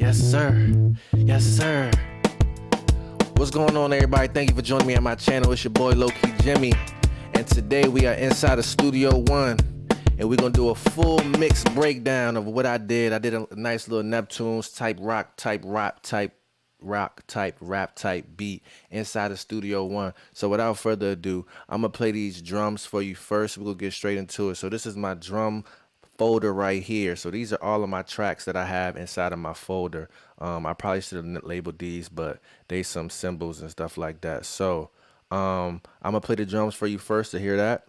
Yes, sir. Yes, sir. What's going on, everybody? Thank you for joining me on my channel. It's your boy, LKJIMMY. And today we are inside of Studio One. And we're going to do a full mix breakdown of what I did. I did a nice little Neptunes type rock type rap type beat inside of Studio One. So without further ado, I'm going to play these drums for you first. We're going to get straight into it. So this is my drum folder right here. So these are all of my tracks that I have inside of my folder. I probably should have labeled these, but they some symbols and stuff like that. So I'm gonna play the drums for you first to hear that.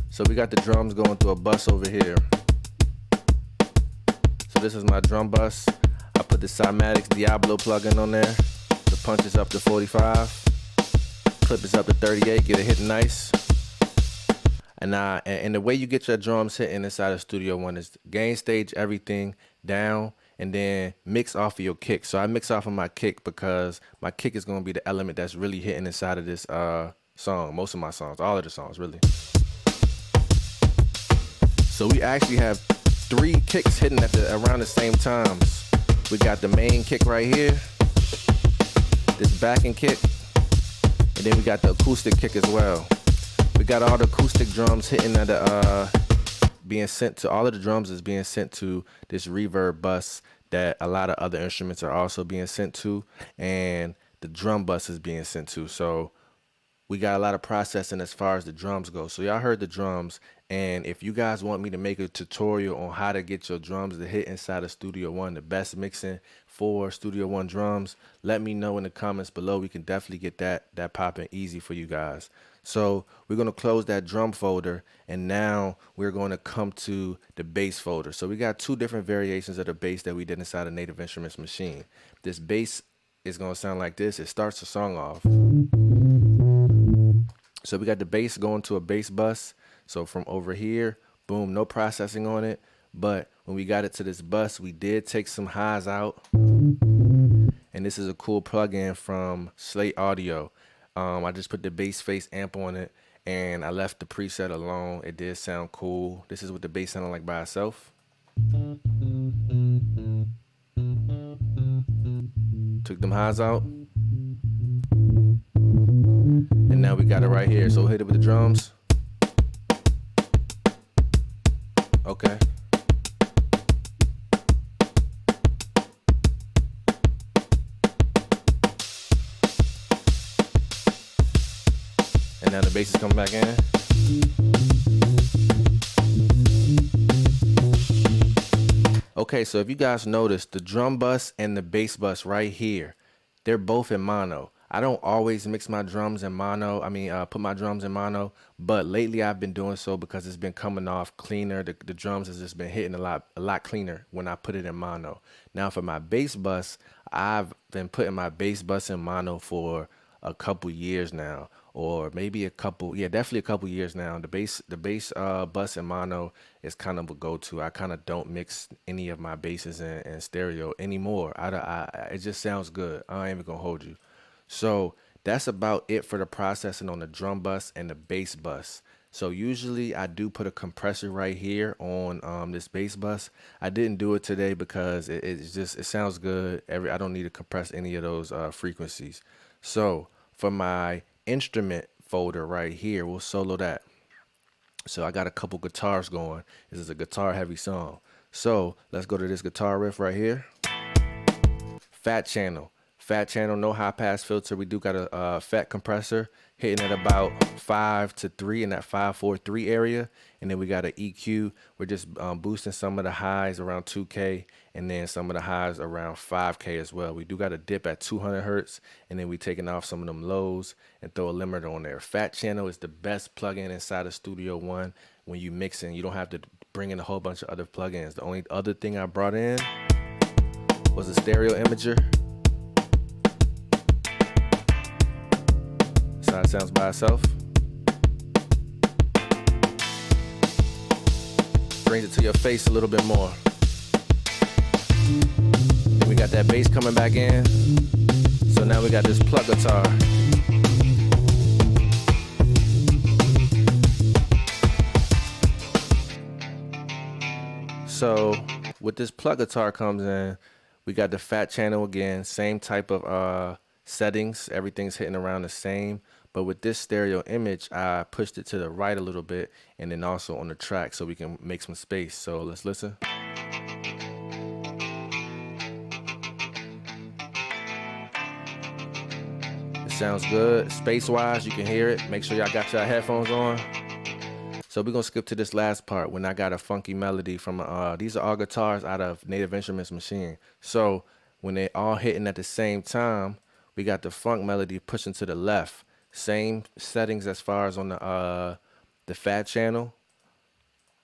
So we got the drums going through a bus over here. So this is my drum bus. I put the Cymatics Diablo plugin on there. The punch is up to 45. Clip is up to 38. Get it hitting nice. And the way you get your drums hitting inside of Studio One is gain stage everything down and then mix off of your kick. So I mix off of my kick because my kick is going to be the element that's really hitting inside of this song. Most of my songs, all of the songs really. So we actually have 3 kicks hitting at around the same times. We got the main kick right here, this backing kick, and then we got the acoustic kick as well. We got all the acoustic drums hitting at being sent to, all of the drums is being sent to this reverb bus that a lot of other instruments are also being sent to, and the drum bus is being sent to. So we got a lot of processing as far as the drums go. So y'all heard the drums, and if you guys want me to make a tutorial on how to get your drums to hit inside of Studio One, the best mixing for Studio One drums, let me know in the comments below. We can definitely get that popping easy for you guys. So we're going to close that drum folder, and now we're going to come to the bass folder. So we got 2 different variations of the bass that we did inside of Native Instruments Machine. This bass is going to sound like this. It starts the song off. So we got the bass going to a bass bus. So from over here, boom, no processing on it. But when we got it to this bus, we did take some highs out. And this is a cool plugin from Slate Audio. I just put the bass face amp on it, and I left the preset alone. It did sound cool. This is what the bass sounded like by itself. Took them highs out. And now we got it right here. So hit it with the drums. Okay. And now the bass is coming back in. Okay, so if you guys notice, the drum bus and the bass bus right here, they're both in mono. I don't always mix my drums in mono. Put my drums in mono, but lately I've been doing so because it's been coming off cleaner. The drums has just been hitting a lot cleaner when I put it in mono. Now for my bass bus, I've been putting my bass bus in mono for a couple years now, or maybe definitely a couple years now. The bass bus in mono is kind of a go-to. I kind of don't mix any of my basses in stereo anymore. It just sounds good. I ain't even gonna hold you. So that's about it for the processing on the drum bus and the bass bus. So usually I do put a compressor right here on this bass bus. I didn't do it today because it sounds good. I don't need to compress any of those frequencies. So for my instrument folder right here, we'll solo that. So I got a couple guitars going. This is a guitar heavy song. So let's go to this guitar riff right here. Fat channel, no high pass filter. We do got a fat compressor hitting at about 5 to 3 in that 5-4-3 area. And then we got an EQ. We're just boosting some of the highs around 2K and then some of the highs around 5K as well. We do got a dip at 200 hertz, and then we taking off some of them lows and throw a limiter on there. Fat channel is the best plugin inside of Studio One. When you mixing, you don't have to bring in a whole bunch of other plugins. The only other thing I brought in was a stereo imager. That's how it sounds by itself. Brings it to your face a little bit more. Then we got that bass coming back in. So now we got this plug guitar. So with this plug guitar comes in, we got the fat channel again, same type of settings. Everything's hitting around the same. But with this stereo image, I pushed it to the right a little bit, and then also on the track so we can make some space. So let's listen. It sounds good. Space-wise, you can hear it. Make sure y'all got your headphones on. So we're gonna skip to this last part when I got a funky melody from these are all guitars out of Native Instruments machine. So when they all hitting at the same time, we got the funk melody pushing to the left. Same settings as far as on the fat channel,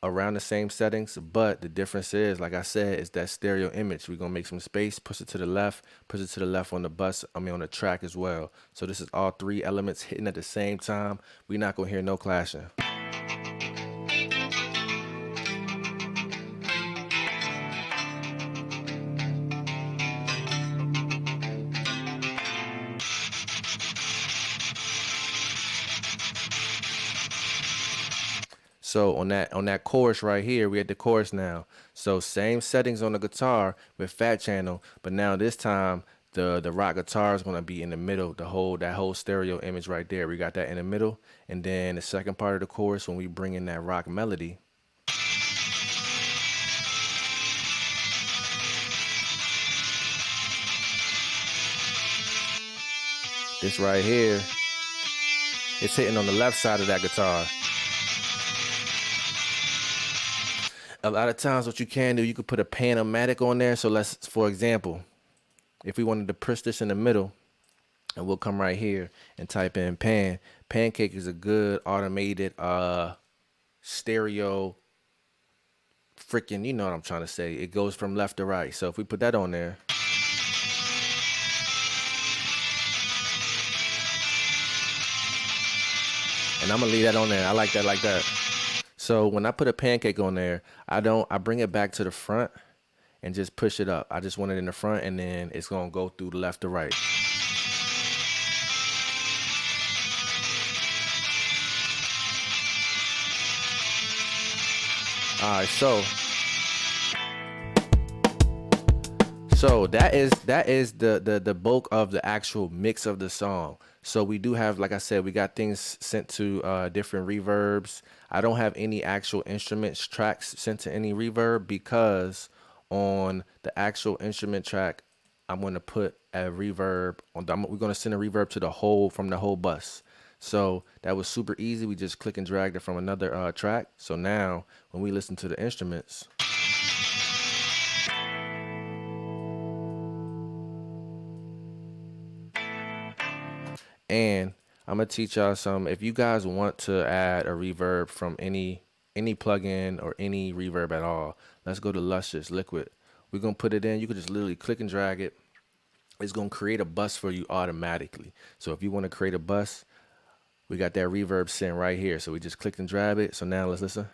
around the same settings, but the difference is, like I said, is that stereo image. We're gonna make some space, push it to the left, push it to the left on the bus, on the track as well. So this is all three elements hitting at the same time. We're not gonna hear no clashing. So on that chorus right here, we at the chorus now. So same settings on the guitar with fat channel, but now this time the rock guitar is gonna be in the middle. That whole stereo image right there. We got that in the middle, and then the second part of the chorus when we bring in that rock melody. This right here, it's hitting on the left side of that guitar. A lot of times what you can do, you could put a pan-o-matic on there. So let's, for example, if we wanted to push this in the middle, and we'll come right here and type in pan. Pancake is a good automated stereo freaking, you know what I'm trying to say. It goes from left to right. So if we put that on there. And I'm gonna leave that on there. I like that like that. So when I put a pancake on there, I bring it back to the front and just push it up. I just want it in the front, and then it's gonna go through the left to right. All right, so that is the bulk of the actual mix of the song. So we do have, like I said, we got things sent to different reverbs. I don't have any actual instruments tracks sent to any reverb because on the actual instrument track, I'm going to put a reverb on. We're going to send a reverb to from the whole bus. So that was super easy. We just click and dragged it from another track. So now when we listen to the instruments. And I'm gonna teach y'all some. If you guys want to add a reverb from any plugin or any reverb at all, let's go to Luscious Liquid. We're gonna put it in. You can just literally click and drag it. It's gonna create a bus for you automatically. So if you want to create a bus, we got that reverb sent right here. So we just click and drag it. So now let's listen.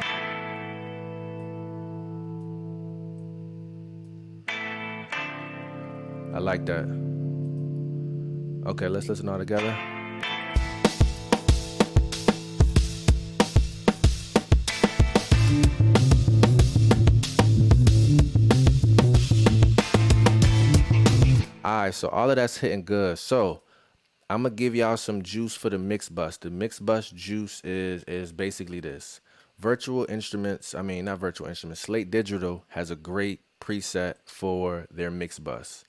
I like that. Okay, let's listen all together. All right, so all of that's hitting good. So I'm gonna give y'all some juice for the mix bus. The mix bus juice is basically this. Not virtual instruments. Slate Digital has a great preset for their mix bus.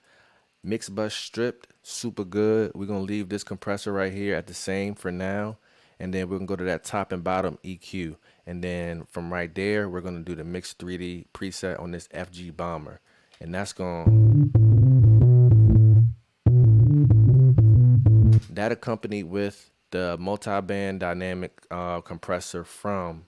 Mix bus stripped, super good. We're gonna leave this compressor right here at the same for now, and then we're gonna go to that top and bottom EQ, and then from right there we're gonna do the mix 3D preset on this FG Bomber, and that's that accompanied with the multi-band dynamic compressor from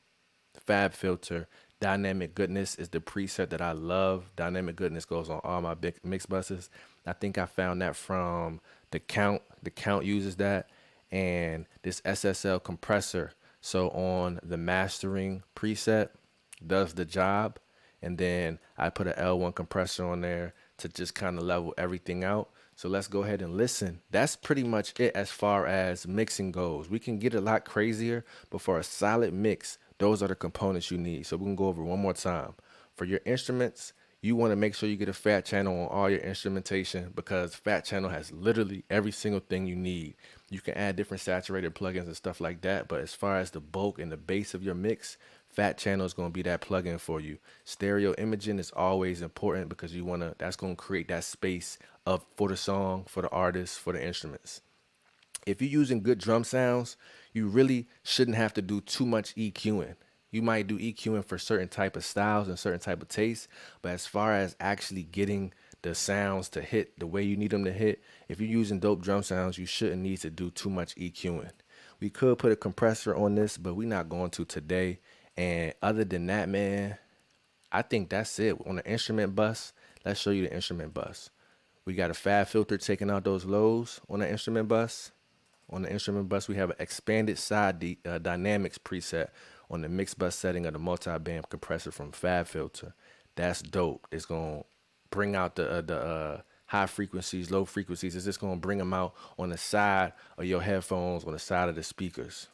Fab Filter. Dynamic Goodness is the preset that I love. Dynamic Goodness goes on all my big mix buses. I think I found that from The Count. The Count uses that. And this SSL compressor. So on the mastering preset, does the job. And then I put an L1 compressor on there to just kind of level everything out. So let's go ahead and listen. That's pretty much it as far as mixing goes. We can get a lot crazier, but for a solid mix, those are the components you need. So we can go over one more time. For your instruments, you want to make sure you get a fat channel on all your instrumentation, because fat channel has literally every single thing you need. You can add different saturated plugins and stuff like that, but as far as the bulk and the base of your mix, fat channel is going to be that plugin for you. Stereo imaging is always important because you want to, that's going to create that space of for the song, for the artist, for the instruments. If you're using good drum sounds, you really shouldn't have to do too much EQing. You might do EQing for certain type of styles and certain type of tastes, but as far as actually getting the sounds to hit the way you need them to hit, if you're using dope drum sounds, you shouldn't need to do too much EQing. We could put a compressor on this, but we're not going to today. And other than that, man, I think that's it. On the instrument bus, let's show you the instrument bus. We got a fab filter taking out those lows on the instrument bus. On the instrument bus, we have an expanded side dynamics preset on the mix bus setting of the multi-band compressor from Fab Filter. That's dope. It's going to bring out the high frequencies, low frequencies. It's just going to bring them out on the side of your headphones, on the side of the speakers.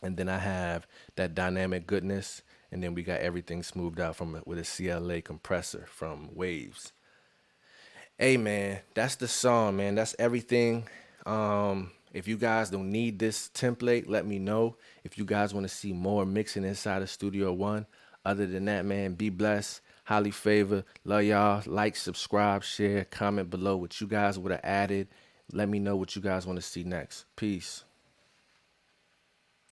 And then I have that dynamic goodness. And then we got everything smoothed out with a CLA compressor from Waves. Hey man, that's the song, man. That's everything. If you guys don't need this template, let me know. If you guys want to see more mixing inside of Studio One. Other than that, man, be blessed. Highly favored. Love y'all. Like, subscribe, share, comment below what you guys would have added. Let me know what you guys want to see next. Peace.